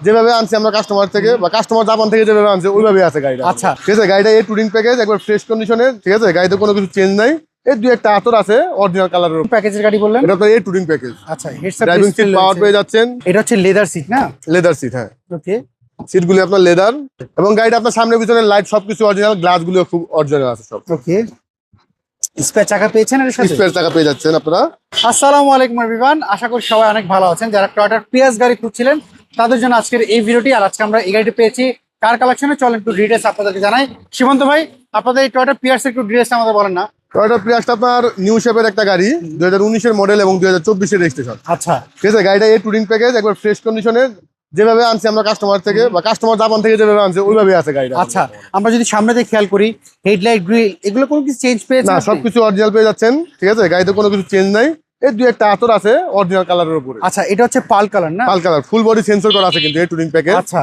যেভাবে আনছি আমরা কাস্টমার থেকে বা কাস্টমার জাপান থেকে যেভাবে আনছে ওইভাবে আছে গাড়িটা। আচ্ছা, ঠিক আছে, গাড়িটা এই টুরিং প্যাকেজ একবার ফ্রেশ কন্ডিশনে। ঠিক আছে, গাড়িতে কোনো কিছু চেঞ্জ নাই, এই দুই একটা আতর আছে অরিজিনাল কালারের। প্যাকেজের গাড়ি বললেন? এটা আপনার এই টুরিং প্যাকেজ। আচ্ছা, heads up driving seat power পেয়ে যাচ্ছেন। এটা হচ্ছে লেদার সিট না? লেদার সিট, হ্যাঁ। ওকে, সিটগুলি আপনার লেদার এবং গাড়িটা আপনার সামনে পিছনে লাইট সবকিছু অরিজিনাল, গ্লাসগুলো খুব অরিজিনাল আছে সব। ওকে, স্পেয়ার চাকা পেয়েছেন এর সাথে? স্পেয়ার চাকা পেয়ে যাচ্ছেন আপনারা। আসসালামু আলাইকুম এভরিওয়ান, আশা করি সবাই অনেক ভালো আছেন। যারা টয়োটার পিয়াস গাড়ি খুঁজছিলেন তাদের জন্য আজকের এই ভিডিওটি। আর আজকে আমরা এই গাড়িটি পেয়েছি কার কালেকশনে, চলেন একটু ডিটেইলস আপনাদেরকে জানাই। সীমন্ত ভাই, আপনাদের এই টয়োটা পিয়াস একটু ডিটেইলস আমাদের বলেন না। টয়োটা প্রিয়াসটা আপনার নিউ শেপের একটা গাড়ি, 2019-এর মডেল এবং 2024-এর রেজিস্ট্রেশন। আচ্ছা, ঠিক আছে, গাড়িটা এই টুরিং প্যাকেজ একবার ফ্রেশ কন্ডিশনে। যেভাবে আনছি আমরা কাস্টমার থেকে বা কাস্টমার জাপান থেকে যেভাবে আনছে ওইভাবে আছে গাড়িটা। আচ্ছা, আমরা যদি সামনে দিয়ে খেয়াল করি, হেডলাইট, গ্রিল, এগুলো কোনো কিছু চেঞ্জ পেয়েছে না, আপনি? সবকিছু অরিজিনাল পেয়ে যাচ্ছেন। ঠিক আছে, গাড়িতে কোনো কিছু চেঞ্জ নাই, এই দুই একটা আতর আছে অরিজিনাল কালারের উপরে। আচ্ছা, এটা হচ্ছে পাল কালার না? পাল কালার, ফুল বডি সেন্সর করা আছে কিন্তু এই টুরিং প্যাকেজ। আচ্ছা,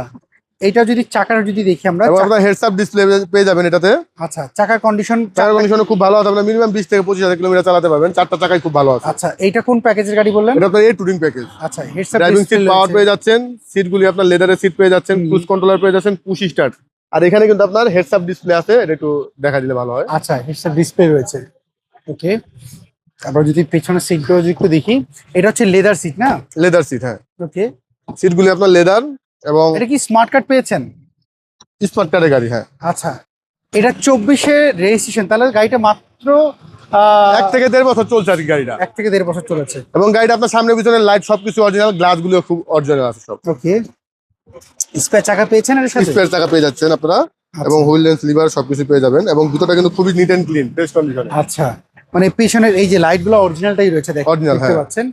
এটা যদি চাকার যদি দেখি আমরা, এবং আপনার হেডস আপ ডিসপ্লে পেয়ে যাবেন এটাতে। আচ্ছা, চাকার কন্ডিশন? চাকার কন্ডিশন খুব ভালো আছে, আপনার মিনিমাম 20 থেকে 25,000 কিলোমিটার চালাতে পারবেন, চারটা চাকাই খুব ভালো আছে। আচ্ছা, এইটা কোন প্যাকেজের গাড়ি বললেন? এটা আপনার এই টুরিং প্যাকেজ। আচ্ছা, heads up driving seat power পেয়ে যাচ্ছেন, সিটগুলি আপনার লেদারের সিট পেয়ে যাচ্ছেন, ক্রুজ কন্ট্রোলার পেয়ে যাচ্ছেন, পুশ স্টার্ট। আর এখানে কিন্তু আপনার হেডস আপ ডিসপ্লে আছে, এটা একটু দেখা দিলে ভালো হয়। আচ্ছা, হেডস আপ ডিসপ্লে রয়েছে। ওকে, আমরা যদি পেছনের সিটগুলো একটু দেখি, এটা হচ্ছে লেদার সিট না? লেদার সিট, হ্যাঁ। ওকে, সিটগুলি আপনার লেদার এবং এটা কি স্মার্ট কার্ড পেয়েছেন? স্মার্ট কার্ডের গাড়ি, হ্যাঁ। আচ্ছা, এটা 24-এর রেজিস্ট্রেশন, তাহলে গাড়িটা মাত্র 1 থেকে 1.5 বছর চলছে আর কি গাড়িটা। 1 থেকে 1.5 বছর চলেছে। এবং গাড়িটা আপনার সামনে পিছনে লাইট সবকিছু অরিজিনাল, গ্লাসগুলো খুব অরিজিনাল আছে সব। ওকে, স্পেয়ার চাকা পেয়েছেন এর সাথে? স্পেয়ার চাকা পেয়ে যাচ্ছেন আপনারা এবং হুইল লেন্স লিভার সবকিছু পেয়ে যাবেন এবং ভিতরটা কিন্তু খুবই নিট এন্ড ক্লিন, ফ্রেশ কন্ডিশনে। আচ্ছা, মানে পেছনের এই যে লাইট গুলো অরিজিনালটাই রয়েছে, Original, দেখতে হ্যাঁ। পাচ্ছেন।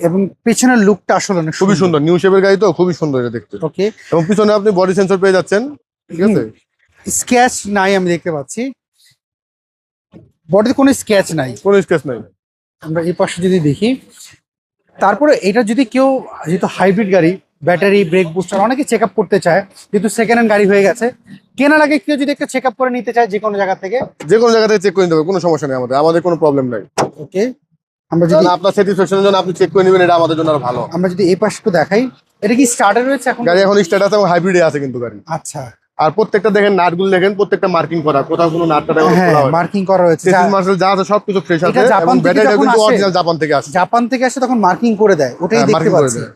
এবং পেছনের লুকটা আসলে অনেক খুবই সুন্দর, নিউ শেপের গাড়ি তো খুবই সুন্দর এটা দেখতে। ওকে, এবং পিছনে আপনি বডি সেন্সর পেয়ে যাচ্ছেন। ঠিক আছে, স্ক্র্যাচ নাই আমি দেখতে পাচ্ছি, বডিতে কোনো স্ক্র্যাচ নাই। কোনো স্কেচ নাই। আমরা এই পাশে যদি দেখি, তারপরে এটা যদি কেউ, যেহেতু হাইব্রিড গাড়ি, ব্যাটারি, ব্রেক বুস্টার অনেকে চেক আপ করতে চায়, যেহেতু সেকেন্ড হ্যান্ড গাড়ি হয়ে গেছে, কেনার আগে কেউ যদি একটা চেক আপ করে নিতে চায় যে কোনো জায়গা থেকে, যে কোনো জায়গা থেকে চেক করে নিতে হবে, কোনো সমস্যা নেই, আমাদের কোনো প্রবলেম নাই। ওকে, আমরা যদি কারণ আপনার স্যাটিসফ্যাকশনের জন্য আপনি চেক করে নেবেন, এটা আমাদের জন্য আরো ভালো। আমরা যদি এই পাশে একটু দেখাই, এটা কি স্টার্টার রয়েছে এখন? গাড়ি এখন স্টার্ট আছে এবং হাইব্রিডে আছে কিন্তু গাড়ি। আচ্ছা, আর প্রত্যেকটা দেখেন নাটগুলো দেখেন, প্রত্যেকটা মার্কিং করা, কোথাও কোনো নাটটা হ্যাঁ, মার্কিং করা রয়েছে। মার্সেল যা আছে সবকিছু ফ্রেশ আছে এটা জাপান এবং থেকে ব্যাটারিটা যখন কিন্তু আসে, অরিজিনাল জাপান থেকে আসে। জাপান থেকে আসে তখন মার্কিং করে দেয়, ওটাই হ্যাঁ, দেখতে marking করে পাচ্ছি। দেয়।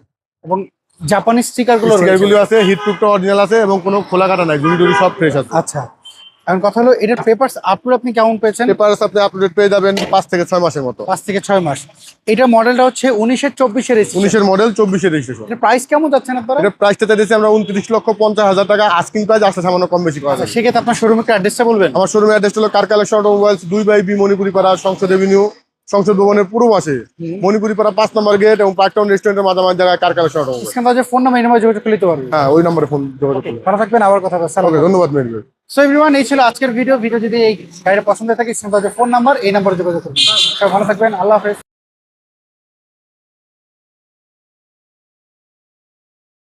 এবং জাপানি স্টিকার গুলো স্টিকারগুলো আছে, হিট প্রুফটা অরিজিনাল আছে এবং কোনো খোলা কাটা নাই, জুড়ি টুড়ি সব ফ্রেশ আছে। আচ্ছা, এখন কথা হলো এটার পেপারস আপলোড আপনি কেমন পেয়েছেন? পেপারস আপনি আপডেট পেয়ে যাবেন 5 থেকে 6 মাসের মতো। 5 থেকে 6 মাস। এটা মডেলটা হচ্ছে 19-24-এর 19-এর মডেল, 24-এর রেজিস্ট্রেশন। এটা প্রাইস কেমন যাচ্ছেন আপনারা? এটা প্রাইসটা চাইছি আমরা 29,50,000 টাকা, আস্কিং প্রাইস আসলে সামান্য কম বেশি করা আচ্ছা, যাবে। সেক্ষেত্রে আপনার শোরুমের অ্যাড্রেসটা বলবেন? আমার শোরুমের অ্যাড্রেস হলো car collection automobiles, 2/B Manipuri পাড়া, সংসদ এভিনিউ, সংসদ ভবনের পূর্ব পাশে, মণিপুরি পাড়া 5 নম্বর গেট এবং পার্কটাউন রেস্টুরেন্টের মাঝামাঝি জায়গায় কার কালেকশন অটোমোবাইল। স্ক্রিনে যে ফোন নাম্বার, এই নাম্বারে যোগাযোগ করতে পারবেন। হ্যাঁ, ওই নম্বরে ফোন যোগাযোগ করুন। ভালো থাকবেন, আবার কথা হবে। ওকে, ধন্যবাদ মেহের। সো এভরিওয়ান, এই ছিল আজকের ভিডিও। যদি এই গাড়িটা পছন্দ থাকে, স্ক্রিনে যে ফোন নাম্বার, এই নাম্বারে যোগাযোগ করুন। সবাই ভালো থাকবেন, আল্লাহ হাফেজ।